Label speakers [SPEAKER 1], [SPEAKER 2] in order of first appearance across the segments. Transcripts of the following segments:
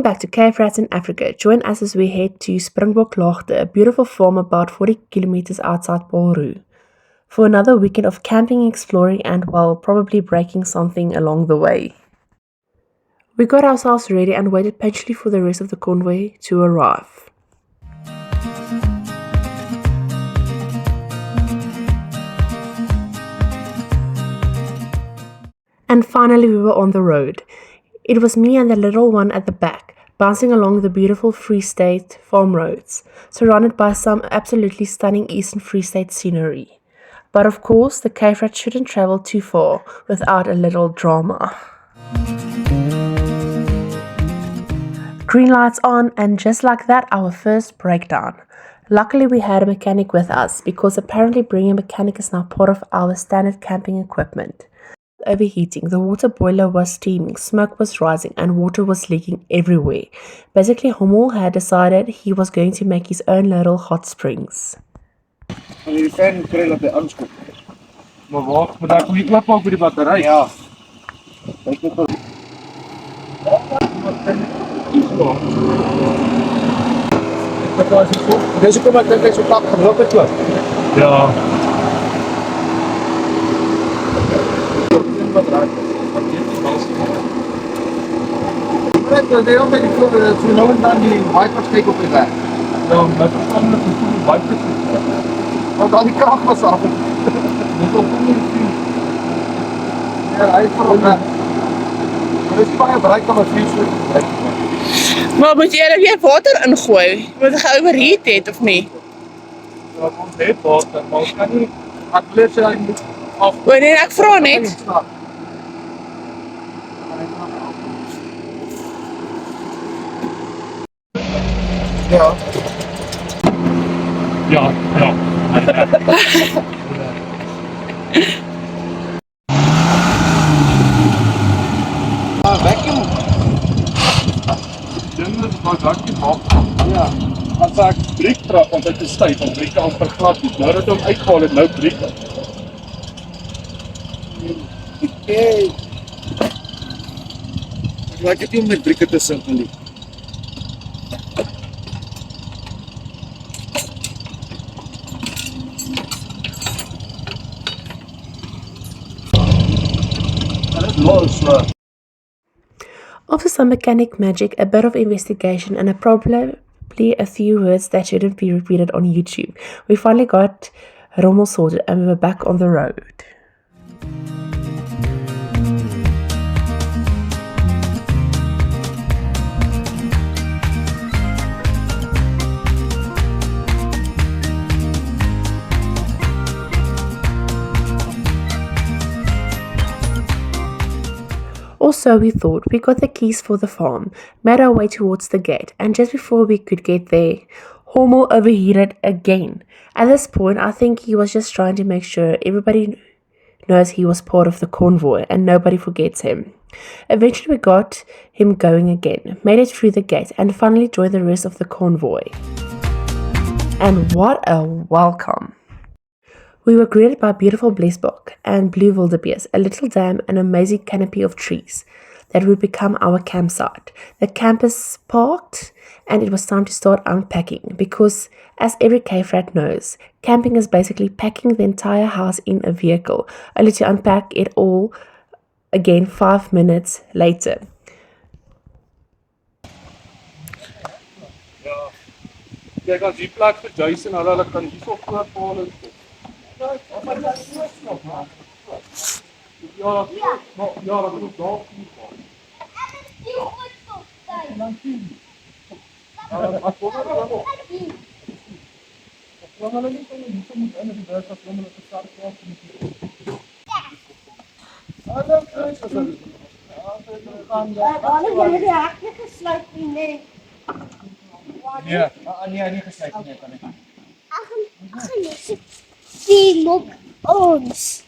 [SPEAKER 1] Welcome back to Cave Rats in Africa. Join us as we head to Springbok Laagte, a beautiful farm about 40 kilometers outside Paarl, for another weekend of camping, exploring, and, well, probably breaking something along the way. We got ourselves ready and waited patiently for the rest of the convoy to arrive. And finally we were on the road. It was me and the little one at the back, bouncing along the beautiful Free State farm roads, surrounded by some absolutely stunning Eastern Free State scenery. But of course, the cave rat shouldn't travel too far without a little drama. Green lights on, and just like that, our first breakdown. Luckily we had a mechanic with us, because apparently bringing a mechanic is now part of our standard camping equipment. Overheating, the water boiler was steaming, smoke was rising, and water was leaking everywhere. Basically, Hummel had decided he was going to make his own little hot springs.
[SPEAKER 2] Die fan kry dat hy aanskop. Maar wag, moet ek nie oopmaak met die battery? Ja. Kyk net of Dis hoekom ek dink hy so klap gedruk het ook. Ja. Net dat jy ook met die so nou en dan die wipers kyk op die weg. Ja, met verstandig die wipers. Want al die krag was af. Dit op nie. Ja, hy vir hom. Dit is baie bereik om 'n vuur.
[SPEAKER 3] Maar moet jy er weer water ingooi? Moet hy geoverheat het of nie?
[SPEAKER 2] Ja, ons het water, maar ons kan nie atleet sy moet af.
[SPEAKER 3] O nee, ek vra net.
[SPEAKER 2] Ja. Ja, ja. Vacuum. Ding is maar vacuum maak. Ja. As ek breek trap, want dit is styf, dan breek hy amper glad. Nou dat hom uitgehaal het, nou breek hy. Okay. Ek like dit nie om met brieke te sit nie.
[SPEAKER 1] After some mechanic magic, a bit of investigation, and probably a few words that shouldn't be repeated on YouTube, we finally got Rommel sorted and we were back on the road. Or so we thought. We got the keys for the farm, made our way towards the gate, and just before we could get there, Hummel overheated again. At this point, I think he was just trying to make sure everybody knows he was part of the convoy and nobody forgets him. Eventually we got him going again, made it through the gate, and finally joined the rest of the convoy. And what a welcome! We were greeted by beautiful Blesbok and blue wildebeest, a little dam, and an amazing canopy of trees that would become our campsite. The campus parked, and it was time to start unpacking because, as every cave rat knows, camping is basically packing the entire house in a vehicle, only to unpack it all again 5 minutes later.
[SPEAKER 2] Ja, kyk as die plek vir Jason, hulle kan hierso voortval en ja, maar dat is nog maar. Ja, dat moet daar kom. Die goed stop. Dan sien. As kom maar dan. Kom maar net om hierso moet in die bus as hulle te start kom. Hallo, kruis as hulle. Ja, hulle het die hek gesluit nie. Ja, nie gesluit nie kan ek.
[SPEAKER 4] Ag, die mok ons.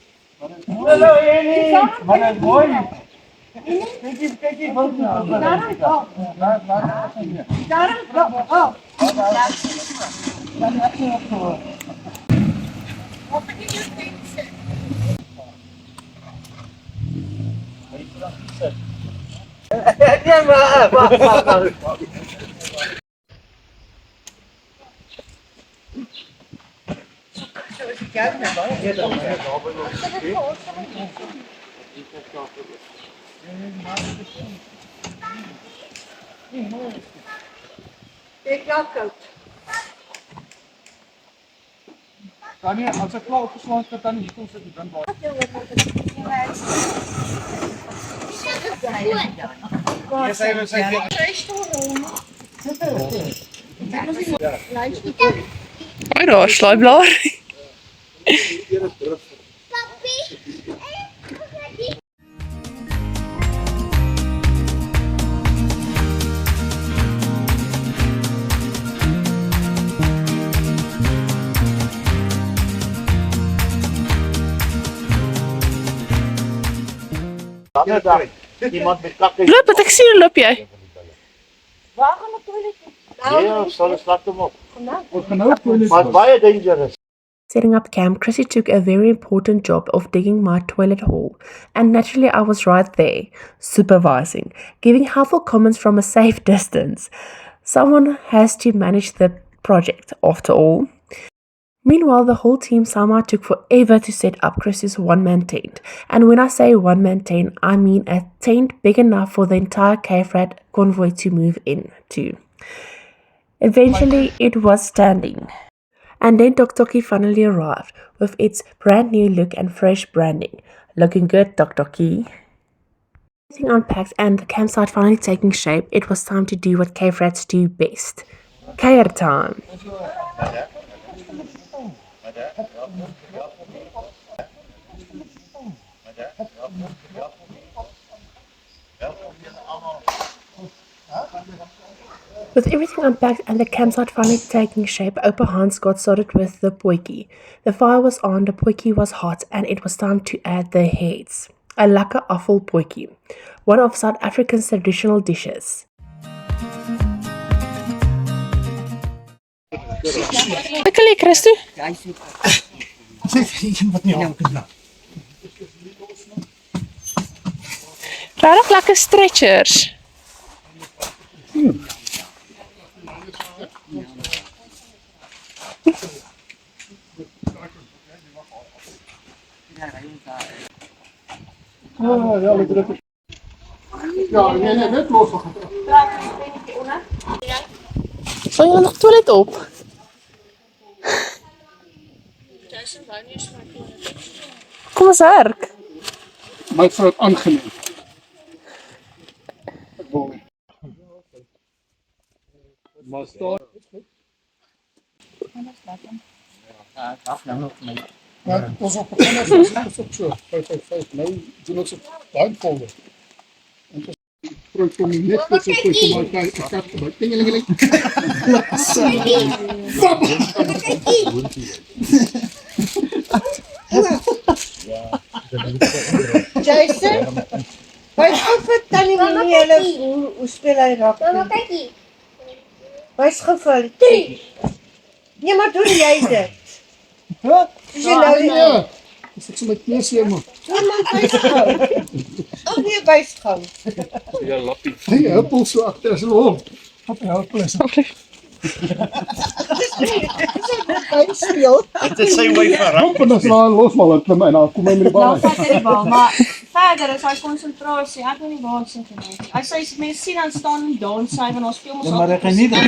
[SPEAKER 2] Hallo Jenny, wat is mooi. Kyk, wat nou. Tannie, as ek klaar opgeslaan het, Tannie, hier kom sit die drinkwater.
[SPEAKER 3] Hoi daar, slaaiblaar.
[SPEAKER 5] Iemand met kakke.
[SPEAKER 3] Loop, wat ek sien, hoe loop jy?
[SPEAKER 5] Ja, sal slag hom op.
[SPEAKER 2] Ons gaan nou op toilet.
[SPEAKER 5] Maar baie dangerous.
[SPEAKER 1] Setting up camp, Chrissy took a very important job of digging my toilet hole, and naturally I was right there, supervising, giving helpful comments from a safe distance. Someone has to manage the project, after all. Meanwhile, the whole team somehow took forever to set up Chrissy's one-man tent. And when I say one-man tent, I mean a tent big enough for the entire Cave Rat convoy to move into. Eventually, it was standing. And then Tok Tokkie finally arrived with its brand new look and fresh branding. Looking good, Tok Tokkie. Everything unpacked and the campsite finally taking shape, it was time to do what cave rats do best. Kuier time. With everything unpacked and the campsite finally taking shape, Oupa Hans got started with the potjie. The fire was on, the potjie was hot, and it was time to add the heads. A lekker afval potjie, one of South Africa's traditional dishes.
[SPEAKER 3] Lekker lekker, Christo. Regtig lekker stretchers.
[SPEAKER 2] Ja, lekker. Ja, nee, net los.
[SPEAKER 3] Sal jy nog toilet op? Kom ons werk.
[SPEAKER 2] My vrou het aangeneem. Ek wil nie. Maar staan. Maar ons op begin is op so 555. Nou doen ons op blindfolder. En ons probeer kom net met so kom maar kyk kat by tingelingeling.
[SPEAKER 6] Jason, wys gou vir Tannie Minnie hulle hoe speel hy rugby.
[SPEAKER 4] Mama, kykie.
[SPEAKER 6] Wys gou vir hulle. 3. Nee, maar doen jy dit?
[SPEAKER 2] Hæ?
[SPEAKER 6] Dis jy nou nie.
[SPEAKER 2] Ja. Dis ek so met kneus hier man.
[SPEAKER 6] Nee, man, wys gou. Oh nee, wys gou.
[SPEAKER 2] Ja, lappie. Hy huppel so agter as 'n hond. Wat help hulle so.
[SPEAKER 6] Hy speel.
[SPEAKER 5] Dit is sy wy verrap.
[SPEAKER 2] En as maar losmal het my nou kom hy met die bal.
[SPEAKER 7] Ja, vat hy die bal, maar verder is hy konsentrasie. Ek weet nie waar hy sit nie. As hy mense sien dan staan en dans hy want ons speel mos
[SPEAKER 8] maar hy geniet dit.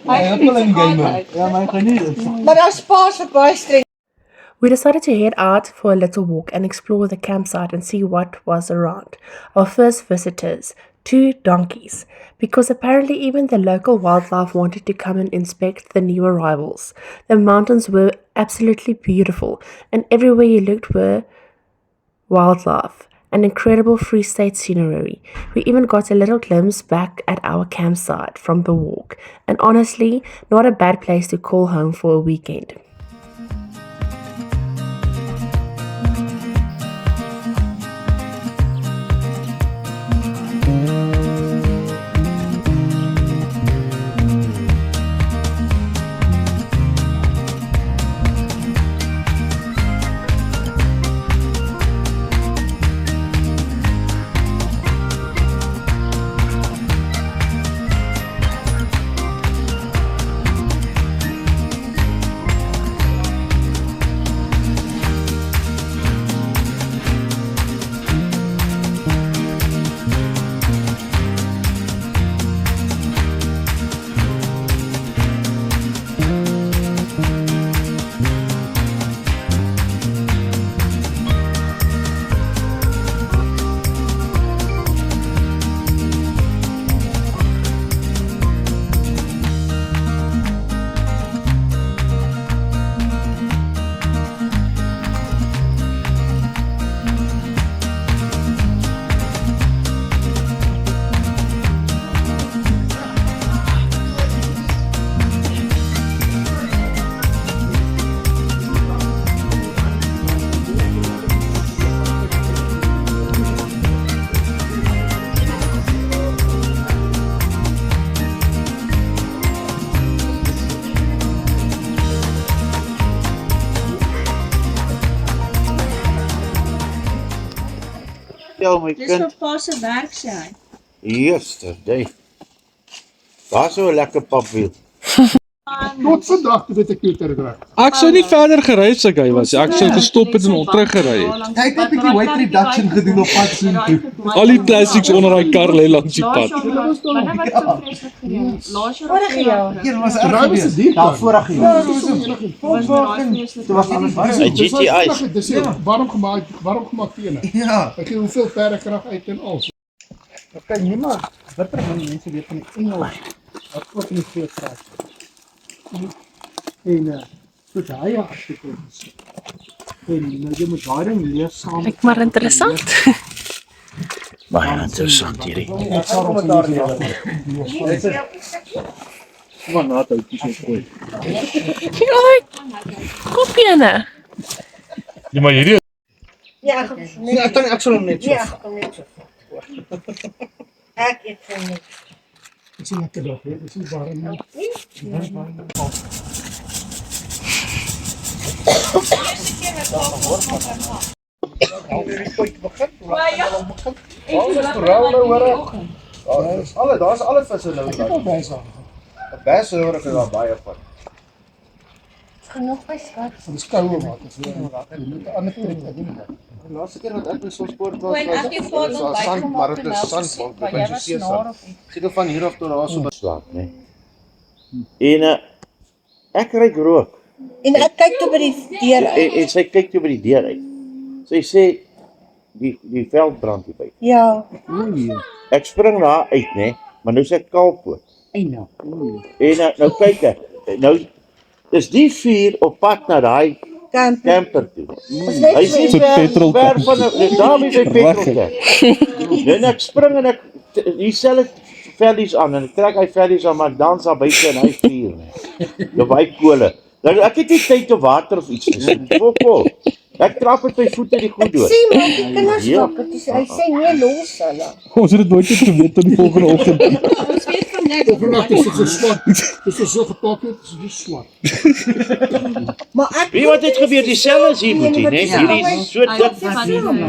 [SPEAKER 7] Hy huppel in game.
[SPEAKER 8] Ja, maar hy geniet dit.
[SPEAKER 6] Maar daar's paas vir baie streng.
[SPEAKER 1] We decided to head out for a little walk and explore the campsite and see what was around. Our first visitors, 2 donkeys, because apparently even the local wildlife wanted to come and inspect the new arrivals. The mountains were absolutely beautiful, and everywhere you looked were wildlife and incredible Free State scenery. We even got a little glimpse back at our campsite from the walk, and honestly, not a bad place to call home for a weekend.
[SPEAKER 5] vertel my
[SPEAKER 7] Dis
[SPEAKER 5] kind,
[SPEAKER 7] op pa se werk sê hy.
[SPEAKER 5] yesterday. Daar so 'n lekker papwiel.
[SPEAKER 2] Tot vandag weet ek nie terug.
[SPEAKER 8] Ek sou nie verder gery het as ek hy was. Ek sou gestop het en teruggery het.
[SPEAKER 7] Hy het 'n bietjie weight reduction gedoen op pad soontoe.
[SPEAKER 8] Al die plastics onder daai kar lê langs die pad.
[SPEAKER 7] Wanneer wat so vreeslik gereën. Laas jaar
[SPEAKER 6] Vorige jaar.
[SPEAKER 2] Hier was erg geweest. Ja, vorige jaar.
[SPEAKER 5] Hy GTI's.
[SPEAKER 2] Dis waarom gemaak teen.
[SPEAKER 6] Ja.
[SPEAKER 2] Ek het hoeveel perde krag uit en al.
[SPEAKER 9] Okay, nee maar, bitter min mense weet van die Engels. Wat ook nie veel praat. En soos hy artikel gesê. En nou jy moet daai ding lees saam.
[SPEAKER 3] Kyk maar interessant.
[SPEAKER 5] Baie interessant hierdie.
[SPEAKER 9] Ek sal hom daar lees.
[SPEAKER 2] Maar na toe kies ek gooi.
[SPEAKER 3] Kyk, kopjene.
[SPEAKER 2] Ja, maar hierdie
[SPEAKER 6] Ja,
[SPEAKER 9] Nee, ek sal hom net so.
[SPEAKER 6] ja, kom net so. Ek eet hom net.
[SPEAKER 2] is 'n lekker dag, hè. Dis nie warm nie.
[SPEAKER 9] Daar's alle visse nou. Bes hoor ek daar baie van.
[SPEAKER 6] Genoeg by swart.
[SPEAKER 2] Dis koue water. So jy moet 'n ander trek doen.
[SPEAKER 9] Die laaste keer wat ek by so 'n sport was,
[SPEAKER 7] En ek het voor
[SPEAKER 9] was sand, maar dit is sandbank, dit is seesand. Seker van hier af tot daar so.
[SPEAKER 5] Slaap, nee. En ek ry rook.
[SPEAKER 6] En ek kyk toe by die deur uit.
[SPEAKER 5] En sy kyk toe by die deur uit. Sy sê die veld brand hier by.
[SPEAKER 6] Ja.
[SPEAKER 5] Ek spring daar uit, né? Maar nou sê ek kalkpoot. En nou kyk ek. Nou is die vuur op pad na daai camper toe. Hy sê
[SPEAKER 8] petrol
[SPEAKER 5] ver van daar by sy petroltank. En ek spring en ek dieselfde vellies aan en ek trek hy vellies aan, maar ek dans daar buite en hy vuur, né? Op hy kole. Nou ek het nie tyd om water of iets te sien. Fokol. Ek trap met my voete die goed dood.
[SPEAKER 6] Sê maar die kinders wakker. Hy sê nee los hulle.
[SPEAKER 8] Ons het dit nooit geweet tot die volgende oggend.
[SPEAKER 7] Ons weet van niks.
[SPEAKER 2] Vandag is dit so swart. Dis so gepak het, dis swart.
[SPEAKER 6] Maar ek
[SPEAKER 5] Weet wat het gebeur? Dieselfde is hier moet jy, né? Hierdie is so dik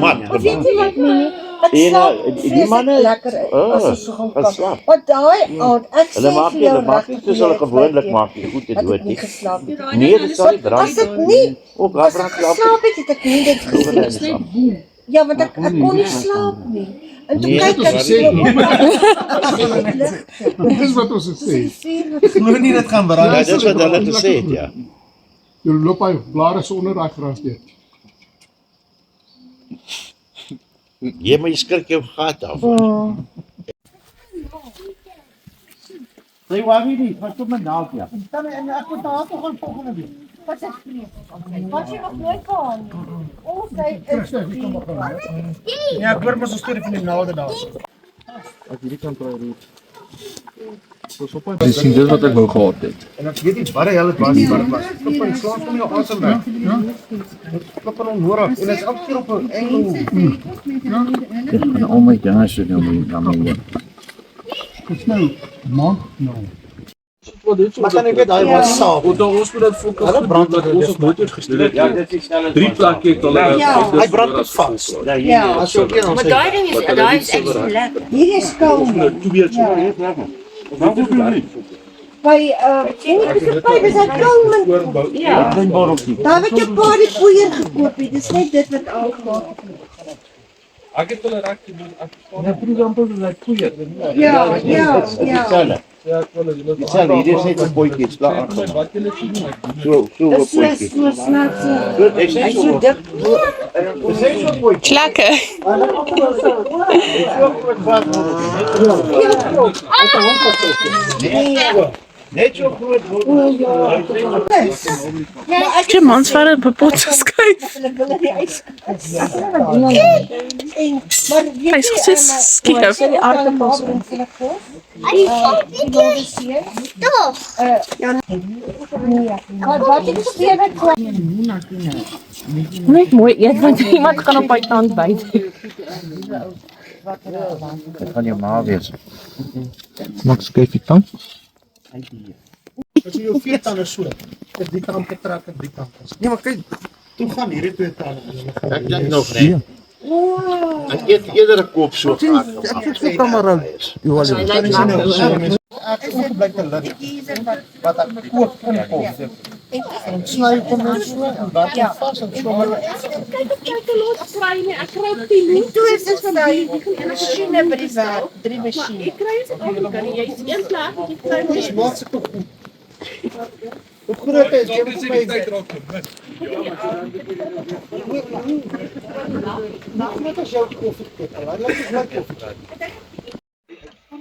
[SPEAKER 5] mat.
[SPEAKER 6] weet jy wat nie? Ek
[SPEAKER 5] En
[SPEAKER 6] slaap
[SPEAKER 5] die manne
[SPEAKER 6] lekker as ons so gaan
[SPEAKER 5] hulle slaap.
[SPEAKER 6] Maar daai aand, ek sê
[SPEAKER 5] Hulle maak
[SPEAKER 6] vir
[SPEAKER 5] nie,
[SPEAKER 6] jou
[SPEAKER 5] hulle maak nie
[SPEAKER 6] regtig,
[SPEAKER 5] soos hulle
[SPEAKER 6] ek
[SPEAKER 5] gewoonlik
[SPEAKER 6] weet,
[SPEAKER 5] maak nie, goed te
[SPEAKER 6] ek
[SPEAKER 5] dood
[SPEAKER 6] het nie
[SPEAKER 5] nie.
[SPEAKER 6] geslaap nie.
[SPEAKER 5] Nee, dit sal nie brand.
[SPEAKER 6] As ek nie,
[SPEAKER 5] Ook
[SPEAKER 6] as
[SPEAKER 5] daar
[SPEAKER 6] ek
[SPEAKER 5] brand
[SPEAKER 6] geslaap het, het ek nie dit gesien. Ja, want ek kon nie slaap nie. En toe
[SPEAKER 5] Nee,
[SPEAKER 6] kyk
[SPEAKER 5] dit
[SPEAKER 6] ek
[SPEAKER 5] is
[SPEAKER 6] so
[SPEAKER 2] Dis wat ons sê.
[SPEAKER 9] Glo nie dit gaan
[SPEAKER 5] Ja, dis wat hulle gesê het, ja.
[SPEAKER 2] Jy loop hy blare so onder daai gras deur.
[SPEAKER 5] Jy moet skrik jou gat af.
[SPEAKER 9] Jy wou nie, wat kom maar nou ja. Dan en ek moet daar toe gaan volgende week.
[SPEAKER 6] Wat jy nog nooit gehad. Ons hy is
[SPEAKER 9] Ja, ek hoor mos 'n storie van die naalde daar.
[SPEAKER 8] Jy sien dis wat ek wou gehad het.
[SPEAKER 9] En ek weet nie wat die hel dit was nie, maar dit was. Klop en slaap van jou asem weg. Ja. Klop en onnodig en dit is elke keer op 'n engel.
[SPEAKER 5] En al my dinge so nou na my.
[SPEAKER 2] Dis nou maand nou.
[SPEAKER 9] Maar dan ek weet daai was saak.
[SPEAKER 8] Ons moet dit fokus.
[SPEAKER 9] Hulle brand dit
[SPEAKER 8] ons op motors gestuur.
[SPEAKER 5] Ja, dit is dieselfde.
[SPEAKER 8] 3 plekke het hulle.
[SPEAKER 9] Hy brand dit vas.
[SPEAKER 5] Ja, hier.
[SPEAKER 6] Ja.
[SPEAKER 9] As jy ook een
[SPEAKER 6] Maar daai ding is echt lekker. Hier is koud.
[SPEAKER 5] Twee so net lekker. Dan moet jy
[SPEAKER 6] By dis hy koud. Ja.
[SPEAKER 5] klein botteltjie.
[SPEAKER 6] Daar het jy 'n paar die poeier gekoop het. Dis net dit wat aangemaak het.
[SPEAKER 8] Ek het hulle reg gedoen. Ek verstaan. Ja, vir example is like koeie.
[SPEAKER 6] Ja.
[SPEAKER 5] Dieselfde.
[SPEAKER 8] Ja, ek wil dit.
[SPEAKER 5] Dieselfde, hier is net 'n potjie slaag aan.
[SPEAKER 8] Wat jy net sien.
[SPEAKER 5] So 'n
[SPEAKER 6] Dis
[SPEAKER 5] potjie.
[SPEAKER 6] so snaaks.
[SPEAKER 5] Goed, ek sê so.
[SPEAKER 6] Dik.
[SPEAKER 5] Dis net so 'n potjie.
[SPEAKER 3] Lekker.
[SPEAKER 5] Net so groot word.
[SPEAKER 3] Jy mans vir 'n pot geskuif.
[SPEAKER 6] Hulle wil die ys.
[SPEAKER 3] Hy's so skief.
[SPEAKER 6] Die aardappels en hulle kos.
[SPEAKER 4] Toch.
[SPEAKER 6] Maar wat ek gesê het
[SPEAKER 3] Net mooi eet want iemand kan op my tand byt.
[SPEAKER 5] Dit gaan jou ma wees.
[SPEAKER 8] Maak skyfie dan.
[SPEAKER 9] As jy jou veertande so, is die kant getrek en die kant. Nee, maar kyk, toe gaan hierdie twee tande.
[SPEAKER 5] Ek dink nog nie. Ek eet eerder 'n koop so graag.
[SPEAKER 9] Ek het vir kamera. Johan, ek het ongeblyk te lig. Wat ek koop inkom. En sny kom net so en wat vas en so maar.
[SPEAKER 6] Ek kry 10 toe is dit vir my masjiene by die werk, 3 masjiene. Ek kry dit ook kan jy is een plek jy kry
[SPEAKER 9] Dis wat se koop. Hoe groot is jy vir my? Net as jou koffie kyk. Laat ek my koffie.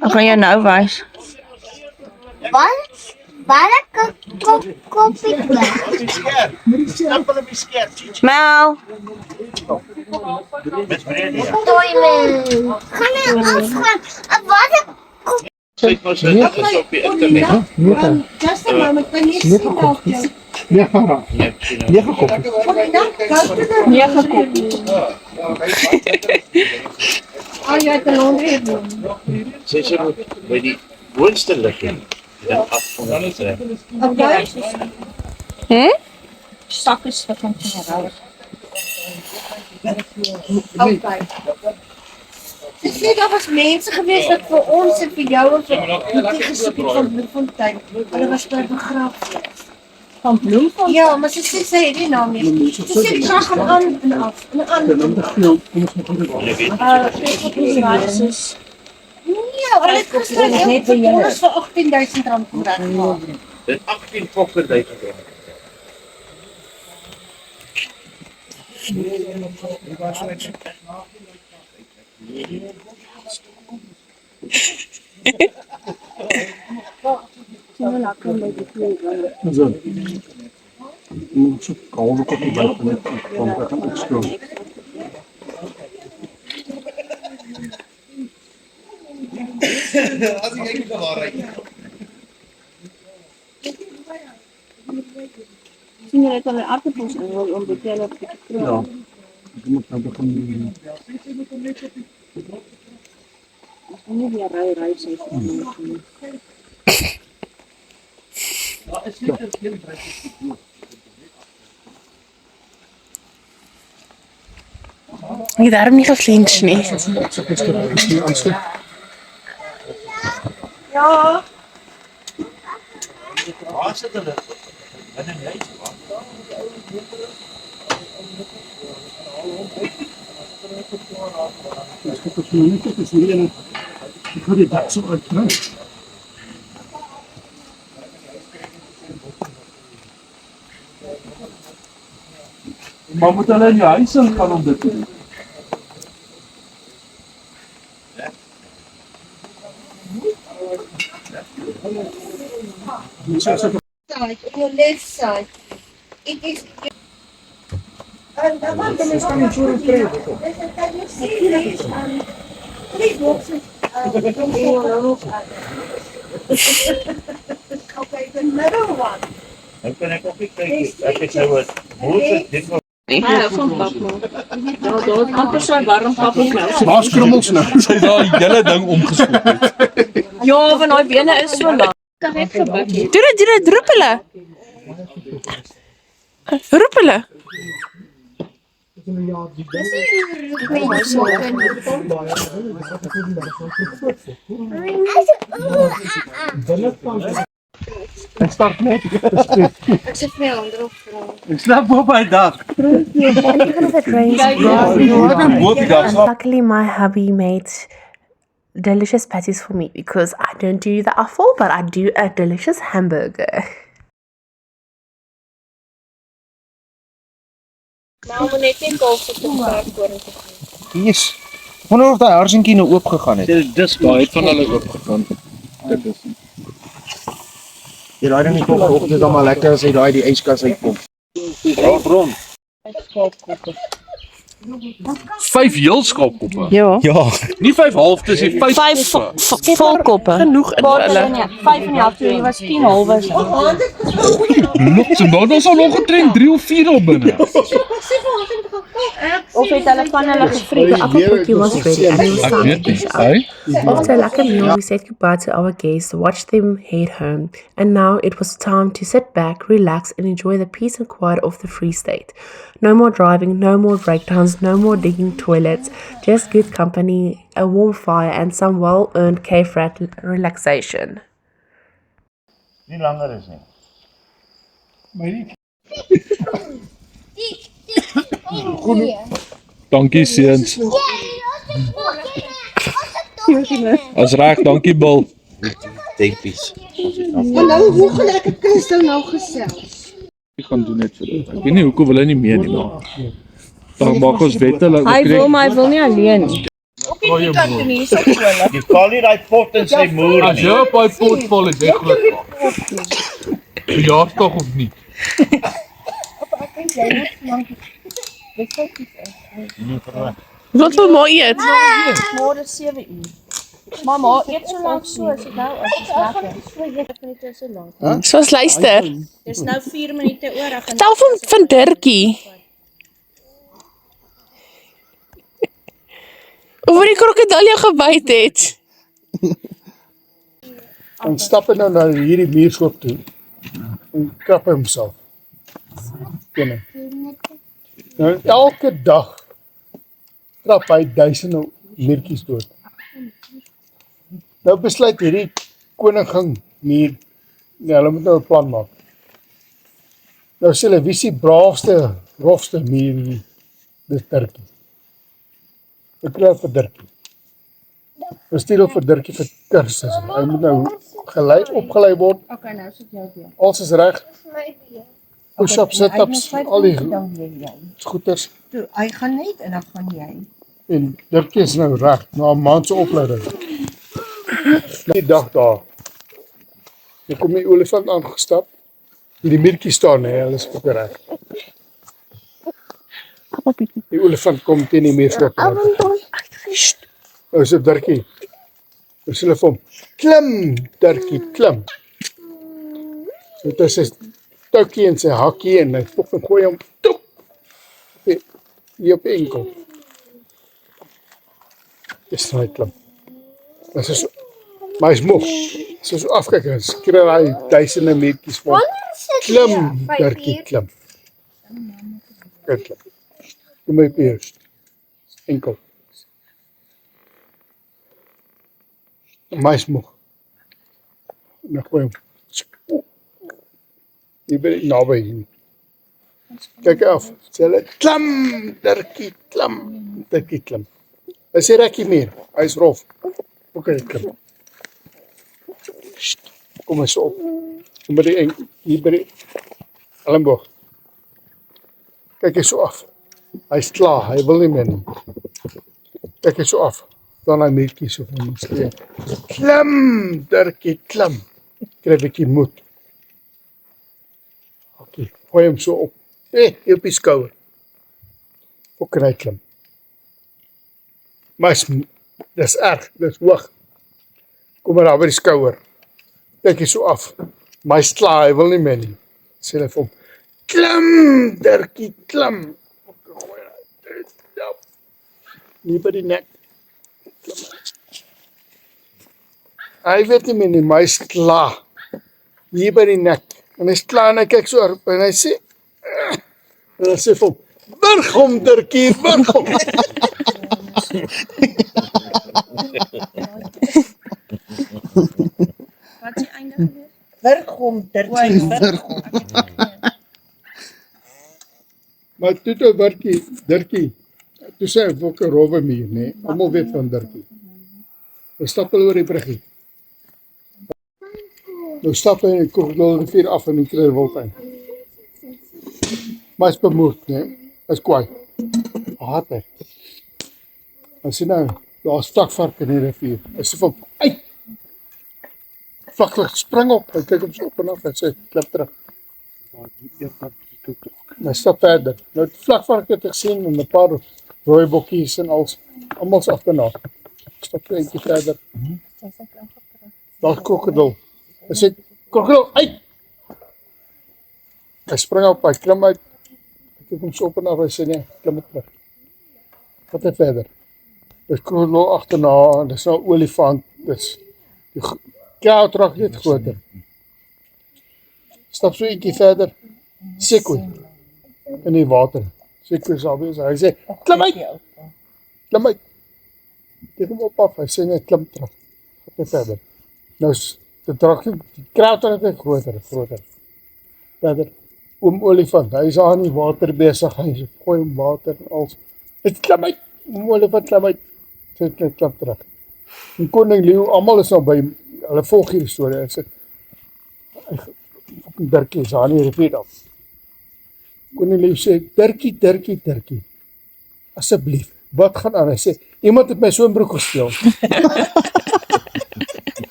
[SPEAKER 3] Ek gaan jou nou wys.
[SPEAKER 4] Waar ek 'n kop koffie kry.
[SPEAKER 5] Stap hulle by skerp.
[SPEAKER 3] Mel,
[SPEAKER 4] Toe men. Gaan jy afgaan? Wat ek
[SPEAKER 5] Kyk maar sy is op die internet.
[SPEAKER 6] Just a moment, kan jy sien dalk jou.
[SPEAKER 9] Ja, maar.
[SPEAKER 5] Nee, sien nou.
[SPEAKER 9] 9 koppe.
[SPEAKER 6] Jy het 'n laundry doen.
[SPEAKER 5] Sy sê moet by die boonste lig hê. Dan afonder trek.
[SPEAKER 7] Sak is wat kan rou.
[SPEAKER 6] Dis nie daar was mense gewees wat vir ons en vir jou en vir die gesoek het van Bloemfontein. Hulle was by begrafnis.
[SPEAKER 7] Van Bloemfontein?
[SPEAKER 6] Ja, maar sy sê sy het die naam nie. Sy sê die krag gaan aan en af en aan.
[SPEAKER 7] Dit is
[SPEAKER 6] Ja, hulle het gister net vir ons vir R18,000 kom regmaak.
[SPEAKER 5] Dit 18 pokke duik.
[SPEAKER 9] So kaal ook op die buik net kom ek gaan opskoon. As ek kyk na waarheid.
[SPEAKER 7] sien jy net al die aardappels in wil om die telle op te kry.
[SPEAKER 9] Ja. Ek moet nou begin doen.
[SPEAKER 7] Nie weer ry sê.
[SPEAKER 3] ek het daarom nie geflinch nie.
[SPEAKER 6] Ja,
[SPEAKER 5] Waar sit hulle? Binne die huis.
[SPEAKER 9] Ik ga die dak zo uitkrijgen.
[SPEAKER 8] Maar moet hulle in jou huis in gaan om dit te doen?
[SPEAKER 6] side, on your left side. It is. And the one that is coming through the three boxes. Okay, the middle one.
[SPEAKER 5] Dan kan ek ook nie kyk. Ek het nou wat moeite dit was
[SPEAKER 7] Ja, van papmelk. Ja, daar is amper so warm papmelk.
[SPEAKER 9] Waar skrummels nou?
[SPEAKER 8] Sy daai hele ding omgeskop het.
[SPEAKER 7] Ja, want daai bene is so lank. Kan net gebuk hier.
[SPEAKER 3] Doe dit, roep hulle. Roep hulle.
[SPEAKER 9] Ek start net.
[SPEAKER 6] Ek sit my hande op vra.
[SPEAKER 8] Ek slaap op by dag.
[SPEAKER 1] Even if it rains, and luckily my hubby made delicious patties for me because I don't do the offal, but I do a delicious hamburger.
[SPEAKER 7] Nou moet net nie kalf op die paard koring te gaan.
[SPEAKER 9] Yes. Wonder of daai harsentjie nou oop gegaan het.
[SPEAKER 8] Dis baie van hulle oop gegaan. Dit is
[SPEAKER 9] Jy raai dan nie tog of dit dan maar lekker as hy daai die yskas uitkom.
[SPEAKER 8] bron. 5 heel skaapkoppe.
[SPEAKER 3] Ja.
[SPEAKER 9] Ja.
[SPEAKER 8] Nie 5 halftes nie, 5
[SPEAKER 3] 5
[SPEAKER 8] koppe.
[SPEAKER 3] volkoppe. Genoeg in vir hulle.
[SPEAKER 7] 5 en 'n half, jy was 10 halwes.
[SPEAKER 8] Nog, so maar ons al nog getrend 3 of 4 op binne.
[SPEAKER 6] Sê vir ons,
[SPEAKER 7] Of het hulle van hulle gevreet?
[SPEAKER 1] The apple cookie was ready and we were
[SPEAKER 8] Ek
[SPEAKER 1] starting
[SPEAKER 8] weet
[SPEAKER 1] to
[SPEAKER 8] nie,
[SPEAKER 1] dish
[SPEAKER 8] hy?
[SPEAKER 1] out. After a lekker meal, we said goodbye to our guests, watched them head home, and now it was time to sit back, relax, and enjoy the peace and quiet of the Free State. No more driving, no more breakdowns, no more digging toilets, just good company, a warm fire, and some well-earned cave rat relaxation.
[SPEAKER 5] Nie langer is nie.
[SPEAKER 8] Dankie seuns. As reg, dankie Bil.
[SPEAKER 5] Tempies.
[SPEAKER 6] Maar nou, hoe gaan ek het Christel nou gesels?
[SPEAKER 8] Ek gaan doen net vir dit. Ek weet nie hoekom wil hy nie meer nie, maar dan maak ons wette dat
[SPEAKER 7] Hy wil, maar hy wil nie alleen nie. Op die kant en hier so kolle.
[SPEAKER 5] Jy val nie daai pot in sy moer
[SPEAKER 8] as jy
[SPEAKER 5] nie.
[SPEAKER 8] op hy pot val het jy groot. Verjaarsdag of nie?
[SPEAKER 3] Wat wil maar eet?
[SPEAKER 7] Môre 7 uur. Mama, eet so lank so as dit nou is. Ek kan nie so lank.
[SPEAKER 3] Soos luister.
[SPEAKER 7] Dis nou 4 minute oor. Ek gaan
[SPEAKER 3] Tel van Dirkie. Oor die krokodil jou gebyt het.
[SPEAKER 9] Dan stap hy nou na hierdie muurskop toe en krap homself. Ken hom. Nou elke dag trap hy duisende muurtjies dood. Nou besluit hierdie koningin muur, nee, hulle moet nou 'n plan maak. Nou sê hulle, wie is die braafste, rofste muur hier? Dis Dirkie. Ek kry vir Dirkie. Ons stuur vir Dirkie vir kursus. Hy moet nou opgelei word.
[SPEAKER 6] Okay, nou sit jou weer.
[SPEAKER 9] Alles is reg. Push-ups, sit-ups, al die
[SPEAKER 6] Dan weer jy.
[SPEAKER 9] goeters.
[SPEAKER 6] Toe, hy gaan net en dan gaan jy.
[SPEAKER 9] En Dirkie is nou reg na 'n maand se opleiding. Die dag daar. Dan kom die olifant aangestap. Die muurtjie staan, nee, hulle is ook reg. Die olifant kom teen die muur skop. Nou sê Dirkie. Ons sê vir hom, klim, Dirkie, klim. So dit is 'n toukie en sy hakkie en hy fucking gooi hom toep. Hier op die enkel. Dis nou klim. Dit is so, maar hy's moeg. So afkyk en skreeu hy duisende meetjies vir hom. Klim, Dirkie, klim. Klim. Kom my eers. Enkel. Maar hy's moeg. Nou gooi hom. Jy ben naby hier. Kyk af. Sê hulle, klim, Dirkie, klim. Dirkie, klim. Hy sê rekkie meer. Hy's rof. Okay, klim. Kom eens op. Kom by die enkel. Hier by die elmboog. Kyk eens so af. Hy's klaar. Hy wil nie meer nie. Kyk eens so af. Dan hy meetjie so van hom sê. Klim, Dirkie, klim. Kry 'n bietjie moed. Okay, gooi hom so op. Op die skouer. Hoe kan hy klim? Maar dis erg, dis hoog. Kom maar daar by die skouer. Kyk hy so af. Maar hy's klaar, hy wil nie meer nie. Sê hulle vir hom, klim, Dirkie, klim. Nie by die nek. Hy weet nie meer nie, maar hy's klaar. Hier by die nek. En hy's klaar en hy kyk so op en hy sê, en hy sê vir hom, burg hom, Dirkie, burg hom.
[SPEAKER 7] Wat is die einde gebeur?
[SPEAKER 6] Burg hom, Dirkie.
[SPEAKER 9] Maar toe toe Dirkie, toe sê hy, ook 'n rowwe muur, nee, almal weet van Dirkie. Nou stap hulle oor die bruggie. Nou stap hy in die krokodil rivier af en kry wildtuin. Maar hy's bemoed, nee, hy's kwaai. Haat hy. Hy sê nou, daar's vlakvark in die rivier. Hy sê vir hom, uit! Vlakvark, spring op. Hy kyk hom so op en af en sê, klip terug. Hy stap verder. Nou die vlakvark het gesien en 'n paar rooi bokkies en almal's agterna. Stap net eentjie verder. Daar's krokodil. Hy sê, krokodil, uit! Hy spring op, hy klim uit. Toe kom sy op en af, hy sê nee, klim het terug. Wat hy verder. Dis kroonlol agterna, en dis nou olifant, dis die koutrak net groter. Stap so eentjie verder, sekoe, in die water. Sekoe is al bezig, hy sê, klim uit! Klim uit! Ek kom op af, hy sê nee, klim terug. Wat hy verder. Nou is die koutrak net groter. Verder, oom olifant, hy is aan die water bezig, hy gooi om water en alles. Hy sê, klim uit! Oom olifant, klim uit! Sy het net klim terug. En koning Leeuw, almal is nou by, hulle volg hierdie storie, hy sê, Dirkie is aan die rivier af. Koning Leeuw sê, Dirkie, asseblief, wat gaan aan? Hy sê, iemand het my swembroek gesteel.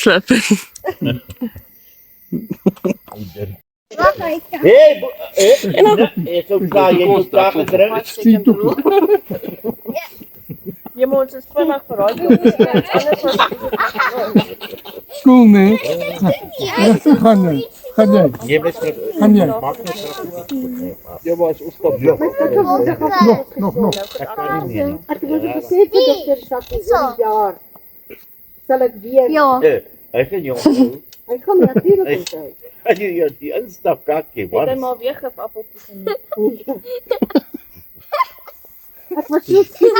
[SPEAKER 3] Flipping.
[SPEAKER 5] Hey, ek sou klaar, jy moet klaar gedrink.
[SPEAKER 7] Jy moet ons is vinnig verraai.
[SPEAKER 9] Cool, nee? Gaan jy?
[SPEAKER 5] Jy bes
[SPEAKER 9] Gaan jy?
[SPEAKER 5] jy was ons stop.
[SPEAKER 9] Nog.
[SPEAKER 5] Ek kan nie meer.
[SPEAKER 6] Ek het gesê vir dokter Sakkie vir jaar. Sal ek weer?
[SPEAKER 4] Ja.
[SPEAKER 5] Hy gaan jong.
[SPEAKER 6] Hy gaan natuurlik onthou.
[SPEAKER 5] As jy die instap kakkie, wat?
[SPEAKER 7] Dan maar weer gif appeltjies geneem.
[SPEAKER 6] Ek was so skiep.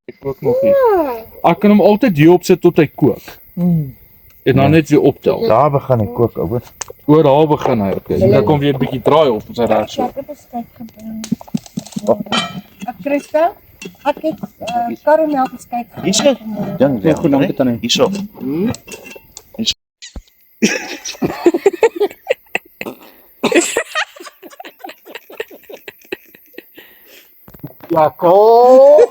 [SPEAKER 8] Ek kook nog nie. Ek kan hom altyd hier opsit tot hy kook. En dan net weer optel.
[SPEAKER 5] Daar begin ek kook, ou.
[SPEAKER 8] Oor daar begin hy. Okay. Dan kom weer 'n bietjie draai op as hy reg so.
[SPEAKER 6] Christa, ek het karamel beskuit.
[SPEAKER 5] Hierso. Ding, goeie tannie. Hierso.
[SPEAKER 9] Jakob!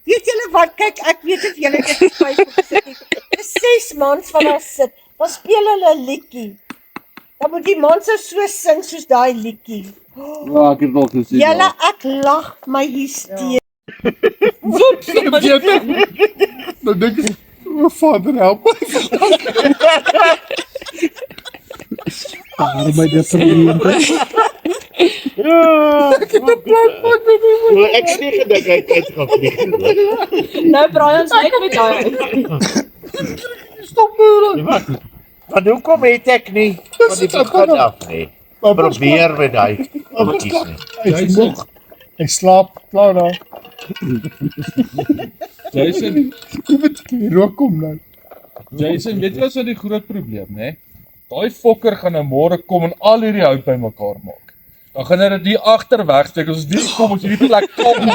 [SPEAKER 6] Weet julle wat, kyk, ek weet of julle dit op Facebook gesit het. Dis 6 maande van haar sit, dan speel hulle 'n liedjie. Dan moet die man so sing soos daai liedjie.
[SPEAKER 8] Ja, ek het nog gesien.
[SPEAKER 6] Julle, ek lag my hysterie.
[SPEAKER 9] Nou dink ek, o Vader, help my. My dit verleende.
[SPEAKER 5] Ek sê gedink hy kyk gaan vlieg.
[SPEAKER 7] Nou braai ons net met daai.
[SPEAKER 9] Stop nou.
[SPEAKER 5] Want hoekom het ek nie van die begin af nie? Probeer met daai oudjies nie.
[SPEAKER 9] Hy is moeg. Hy slaap, klaar nou.
[SPEAKER 8] Jason,
[SPEAKER 9] Die rook kom nou.
[SPEAKER 8] Jason, weet jy wat is die groot probleem, né? Daai fokker gaan nou môre kom en al hierdie hout bymekaar maak. Dan gaan hy dit hier agter wegsteek. As ons hier kom, ons hierdie plek kap nou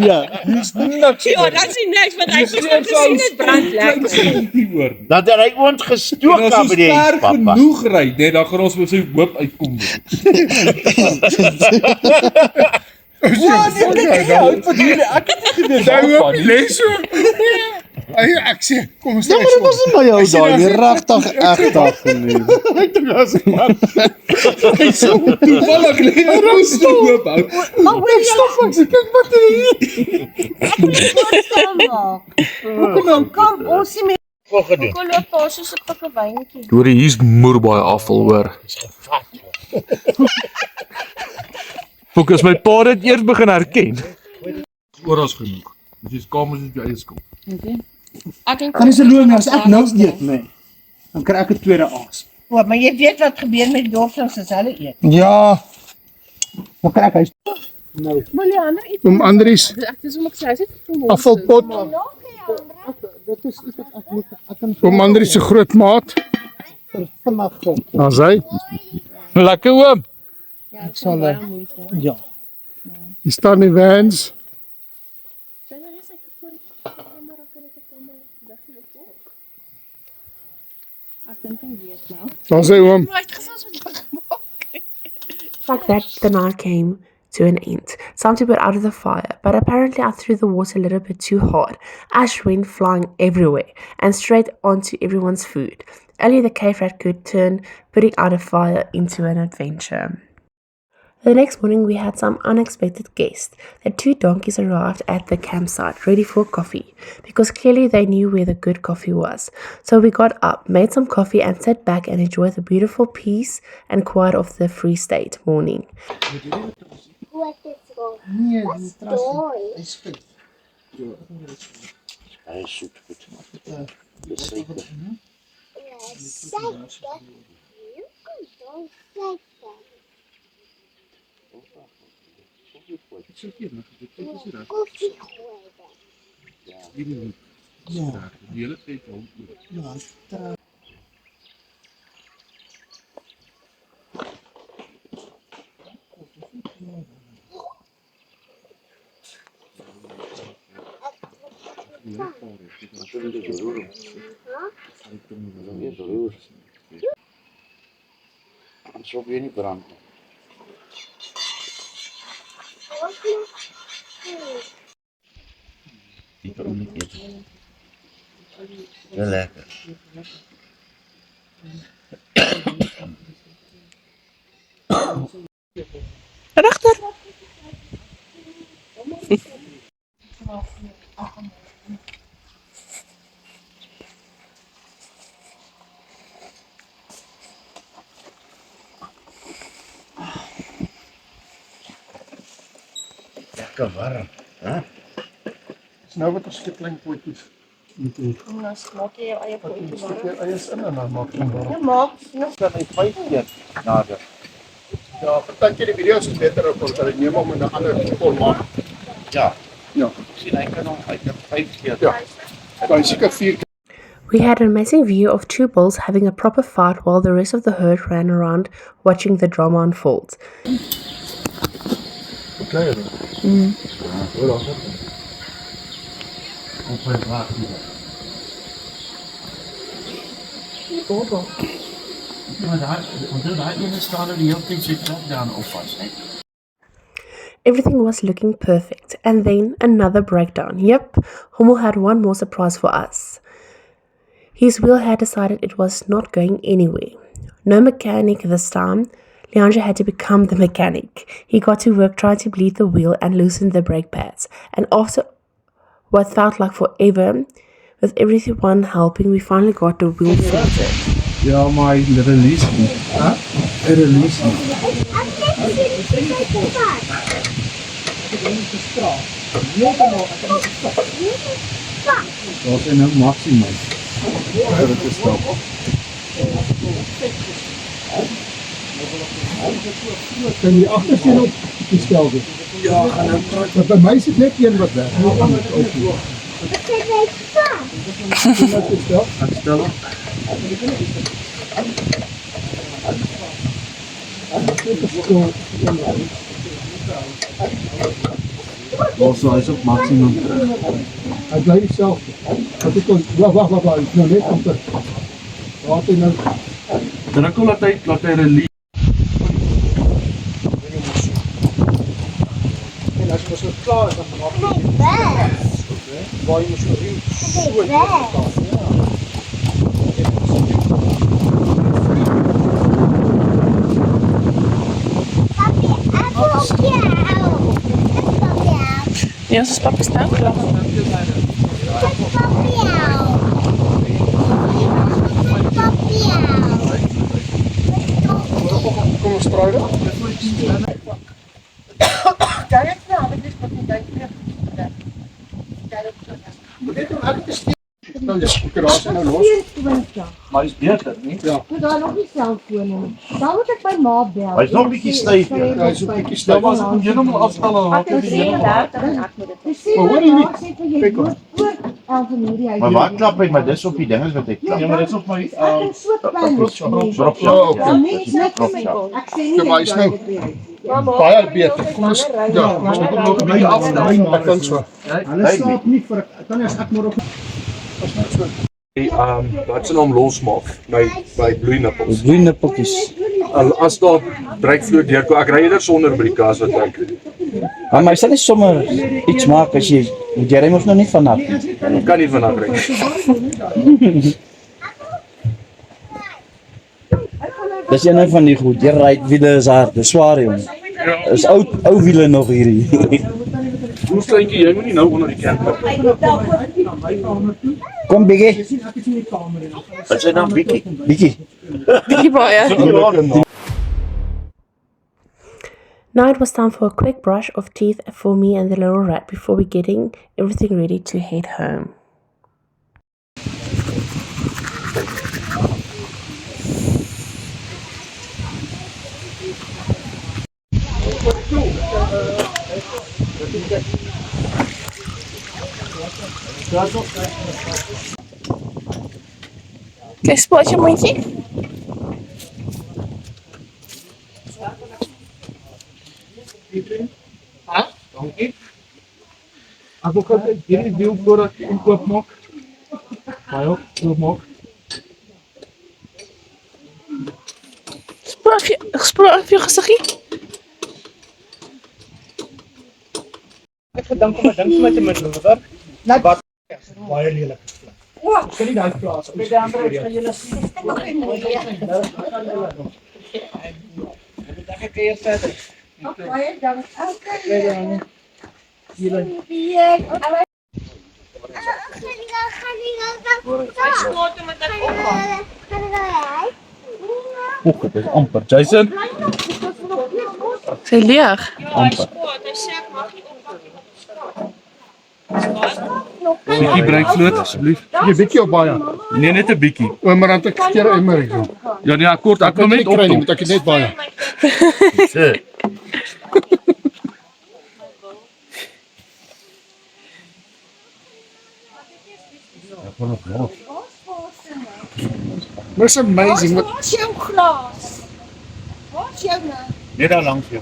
[SPEAKER 8] weer. Dis niks.
[SPEAKER 3] Ja, dat is niks wat hy gesien het brand lekker.
[SPEAKER 5] Dat hy oond gestook het by die huis, pappa.
[SPEAKER 8] Genoeg ry, net dan gaan ons met sy hoop uitkom.
[SPEAKER 9] Ek sê, kom ons trek
[SPEAKER 10] was nie by jou daai nie, regtig egtig geneem.
[SPEAKER 8] Hy so toevallig lê hy rus te hoop hou.
[SPEAKER 9] kyk wat
[SPEAKER 6] Kom, ons sien met
[SPEAKER 5] Volgende.
[SPEAKER 7] Kom loop daar soos 'n pikke wyntjie.
[SPEAKER 8] Hoor jy, hier's moer baie afval hoor. Fokus, my pa het eers begin herken. Oral genoeg. Dis kamers is jou eie skuld.
[SPEAKER 10] Kan jy se loon as ek nou eet, nee. Dan kry ek 'n tweede aas.
[SPEAKER 6] O, maar jy weet wat gebeur met dorpsons as hulle eet.
[SPEAKER 10] Ja. Dan kry ek hy.
[SPEAKER 7] Wil jy ander iets?
[SPEAKER 9] Oom Andries,
[SPEAKER 7] Ek dis om ek sê, hy sê
[SPEAKER 9] afvalpot.
[SPEAKER 10] Dit is iets wat ek moet ek kan
[SPEAKER 9] Oom Andries se groot maat.
[SPEAKER 10] vinnig kom.
[SPEAKER 9] Daar's hy.
[SPEAKER 8] Lekker oom.
[SPEAKER 10] Ek sal ja.
[SPEAKER 9] Hier staan die vans. Daar's hy oom.
[SPEAKER 1] Like that, the night came. to an end. Time to put out the fire, but apparently I threw the water a little bit too hard. Ash went flying everywhere and straight onto everyone's food. Only the cave rat could turn putting out a fire into an adventure. The next morning we had some unexpected guests. The 2 donkeys arrived at the campsite ready for coffee because clearly they knew where the good coffee was. So we got up, made some coffee and sat back and enjoyed the beautiful peace and quiet of the Free State morning.
[SPEAKER 4] What is wrong?
[SPEAKER 10] Nee,
[SPEAKER 4] What's
[SPEAKER 10] die trust
[SPEAKER 4] doing?
[SPEAKER 10] nie. Hy spit.
[SPEAKER 5] Hy soet goed. Dis seker.
[SPEAKER 4] Suiker. You can don't suiker.
[SPEAKER 10] Dis okay, maar dit is reg.
[SPEAKER 4] Koffie gooien.
[SPEAKER 10] Ja,
[SPEAKER 8] Die hele tyd hou oor.
[SPEAKER 10] ja, tra.
[SPEAKER 5] Dis op nie brand nie. Die kan nie eet. Ja, lekker.
[SPEAKER 3] Regter.
[SPEAKER 5] Lekker warm, hè?
[SPEAKER 9] Dis nou wat ons skiet klein potjies moet hê.
[SPEAKER 7] Ons maak jy jou eie potjie
[SPEAKER 9] Steek
[SPEAKER 7] warm.
[SPEAKER 9] jou eie in en dan maak jy hom warm.
[SPEAKER 7] Ja, maak.
[SPEAKER 5] Kan hy 5 keer nader.
[SPEAKER 9] Ja, partykeer die video's is beter op ons hulle neem hom in 'n ander formaat.
[SPEAKER 5] Ja,
[SPEAKER 9] Ja,
[SPEAKER 5] sien hy kan 5 keer.
[SPEAKER 9] ja. Dan seker 4 keer.
[SPEAKER 1] We had an amazing view of 2 bulls having a proper fight while the rest of the herd ran around watching the drama unfold.
[SPEAKER 9] Kleiner. Hoor ons dit.
[SPEAKER 5] Ons moet wag hier. Maar daai ene staan er die hele tyd sy trap daan op vas, hè.
[SPEAKER 1] Everything was looking perfect, and then another breakdown. Yep, Hummel had one more surprise for us. His wheel had decided it was not going anywhere. No mechanic this time. Leandro had to become the mechanic. He got to work trying to bleed the wheel and loosen the brake pads. And after what felt like forever, with everyone helping, we finally got the wheel sorted.
[SPEAKER 10] Ja, maar hy release nie. Hæ? Hy release nie. Daar is nou maksimum. Dat dit is stop. Kan jy agtersien op die stelsel? Ja, gaan nou praat. Maar by my is dit net een wat werk. Ek stel hom. Also, hy is op maksimum. Hy bly dieselfde. Wat ek kon wag, nou net om te laat hy nou
[SPEAKER 8] Druk hom laat hy release.
[SPEAKER 9] En as ons nou klaar is dan maak jy waar jy mos riem so
[SPEAKER 3] Ja, ons is papie staan klaar.
[SPEAKER 9] kom ons probeer.
[SPEAKER 6] Daar het nou, dit is wat nie dink nie.
[SPEAKER 9] Dit om elke steek. Nou ja, ek raas nou los.
[SPEAKER 6] 24.
[SPEAKER 8] Maar is beter, nie?
[SPEAKER 9] Ja.
[SPEAKER 6] Toe daar nog nie selfone nie. Dan moet ek my ma bel.
[SPEAKER 5] Hy's nog bietjie styf, ja.
[SPEAKER 9] Ja, hy's 'n bietjie
[SPEAKER 8] Nou
[SPEAKER 9] styf.
[SPEAKER 8] was ek moet heeltemal afstel en laat dit heeltemal.
[SPEAKER 6] Dis sê
[SPEAKER 9] Maar hoor
[SPEAKER 6] my
[SPEAKER 9] jy
[SPEAKER 6] ma
[SPEAKER 9] nie?
[SPEAKER 6] sê vir jy
[SPEAKER 9] Kyk hoor.
[SPEAKER 6] moet voor 11 uur hy.
[SPEAKER 5] Maar waar klap hy? Maar dis op die dinges wat hy klap.
[SPEAKER 8] Ja, maar dit is op my
[SPEAKER 6] Ek kan so klein
[SPEAKER 5] Dropshop.
[SPEAKER 6] Ja, mense net kom my
[SPEAKER 5] Dropshop.
[SPEAKER 6] Ek sê nie
[SPEAKER 9] Ja, maar hy's nou baie beter. Kom ons ja, ons moet hom nog 'n bietjie af. Ek kan so.
[SPEAKER 10] Hulle slaap nie vir ek kan nie as ek maar op
[SPEAKER 8] Wat se naam losmaak by bloeinippels.
[SPEAKER 10] bloeinippeltjies.
[SPEAKER 2] as daar breekvloer deurkom, ek ry eerder sonder brieke as wat ek.
[SPEAKER 11] Maar jy sal nie sommer iets maak as jy ry mos nog nie vanaf nie.
[SPEAKER 2] Ek kan nie vanaf ry.
[SPEAKER 11] Dis een van die goed, jy ry wiele is hard, dis swaar jongen. Is ou wiele nog hierdie.
[SPEAKER 2] Hoe kleintjie, jy moet nie nou onder die camper.
[SPEAKER 11] Kom Biggie.
[SPEAKER 5] Wat sê dan Biggie?
[SPEAKER 11] Biggie.
[SPEAKER 3] Bietjie baie.
[SPEAKER 1] Now it was time for a quick brush of teeth for me and the little rat before we getting everything ready to head home.
[SPEAKER 3] Kyk, spoor jy mondjie?
[SPEAKER 2] Dankie. Ek wil gou hierdie wiel voordat ek inkoop maak. Maar ook so maak.
[SPEAKER 3] Spoor af jou gesiggie.
[SPEAKER 2] Ek gedink om 'n ding met 'n maneuver. Wat baie lelik. Ek kan nie daai plaas op. Die ander is van julle sien. Ek kyk eers verder.
[SPEAKER 6] Baie dankie.
[SPEAKER 8] Oek, dit is amper. Jason?
[SPEAKER 3] Sy leeg.
[SPEAKER 8] Amper.
[SPEAKER 7] Hy sê ek mag nie oppak.
[SPEAKER 8] Bietjie breekvloot asseblief.
[SPEAKER 9] Jy bietjie op baie.
[SPEAKER 8] Nee, net 'n bietjie.
[SPEAKER 9] O, maar dan het ek verkeerde emmer hier.
[SPEAKER 8] Ja, nee, akkoord, ek wil net
[SPEAKER 9] kry nie,
[SPEAKER 8] opkom.
[SPEAKER 9] moet ek net baie. Maar it's amazing wat
[SPEAKER 6] Waar's jou glas? Waar's jou nou?
[SPEAKER 5] Net daar langs jou.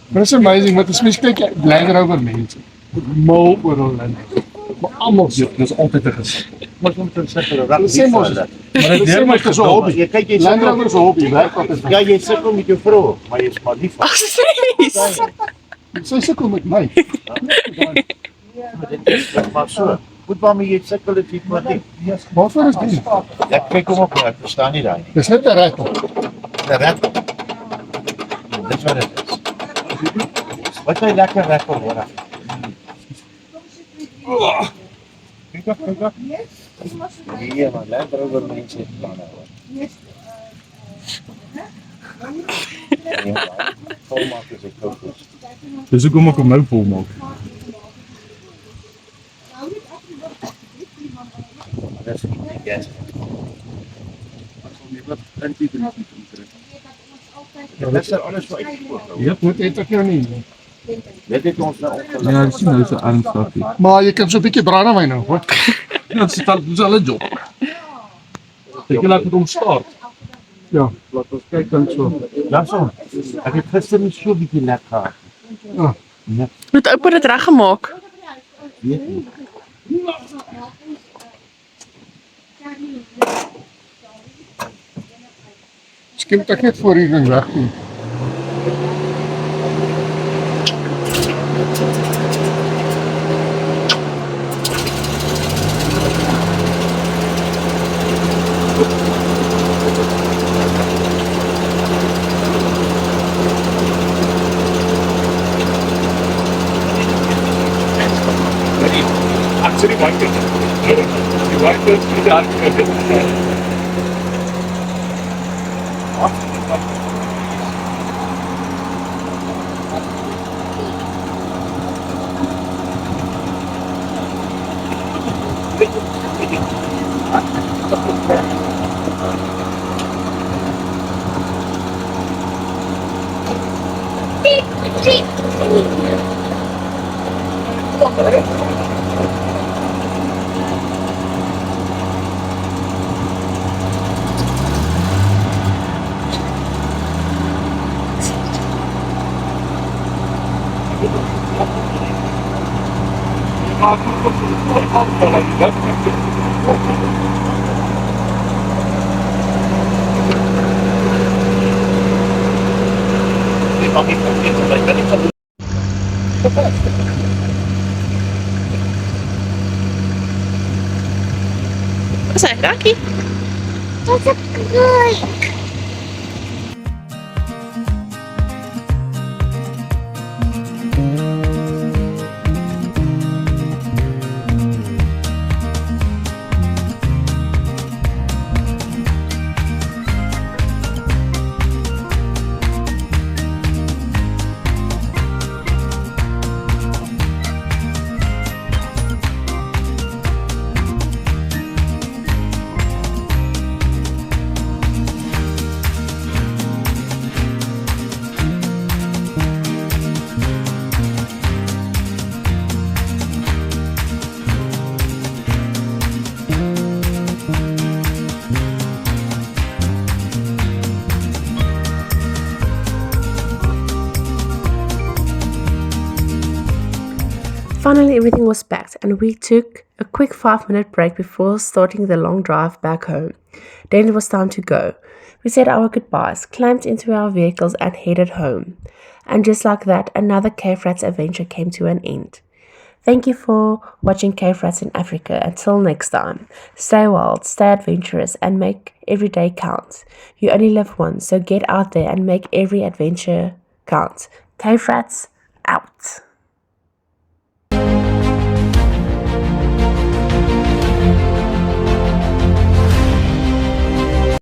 [SPEAKER 9] Maar it's amazing wat as mens kyk Land Rover mense. Mal oor hulle land. Maar almal
[SPEAKER 8] Ja, dis altyd 'n ges.
[SPEAKER 5] Mos om te sê vir dat
[SPEAKER 9] sê mos
[SPEAKER 8] Maar dit leer my
[SPEAKER 9] is 'n
[SPEAKER 8] geduld.
[SPEAKER 9] hobby.
[SPEAKER 5] Jy kyk jy
[SPEAKER 9] Land Rover is 'n hobby, werk wat is.
[SPEAKER 5] Ja, jy sukkel met jou vrou, maar jy's maar lief.
[SPEAKER 3] Ag, sies.
[SPEAKER 9] Sy sukkel met my.
[SPEAKER 5] Maar dit is maar so. Goed waarmee jy sukkel het jy maar nie.
[SPEAKER 9] Waarvoor is dit?
[SPEAKER 5] Ek kyk hom op, ek verstaan nie daai nie.
[SPEAKER 9] Dis net 'n rat.
[SPEAKER 5] 'n Rappel. Dis wat dit is. Wat jy lekker rappel hoor. Kyk. Ja, maar Land Rover mense het planne hoor. Ja, volmaak is ek koop.
[SPEAKER 8] Dis hoekom ek hom nou vol maak.
[SPEAKER 5] Dis nie gas. Dis alles wat ek koop.
[SPEAKER 8] Ja,
[SPEAKER 9] Moet het ek jou nie.
[SPEAKER 5] Dit het ons nou opgelê.
[SPEAKER 8] Ja, dis nie nou so ernstig nie.
[SPEAKER 9] Maar jy kan so 'n bietjie brandewyn nou, hoor.
[SPEAKER 8] Ja, dit is al 'n job. Ek wil laat hom start.
[SPEAKER 9] Ja.
[SPEAKER 8] Laat ons kyk dan so.
[SPEAKER 5] Ja, so. Ek het gister net so 'n bietjie lek gehad.
[SPEAKER 9] Ja.
[SPEAKER 5] Ja,
[SPEAKER 3] Moet oupa dit reggemaak.
[SPEAKER 5] weet nie.
[SPEAKER 9] Miskien moet ek net voor hier ding weg doen.
[SPEAKER 2] Ek sê die white die white is die daar.
[SPEAKER 5] maak nie verkeerd, maar ek kan nie van
[SPEAKER 3] Wat is hy, Rakkie?
[SPEAKER 4] That's a good.
[SPEAKER 1] Finally, everything was packed, and we took a quick 5-minute break before starting the long drive back home. Then it was time to go. We said our goodbyes, climbed into our vehicles, and headed home. And just like that, another Cave Rats adventure came to an end. Thank you for watching Cave Rats in Africa. Until next time, stay wild, stay adventurous, and make every day count. You only live once, so get out there and make every adventure count. Cave Rats out.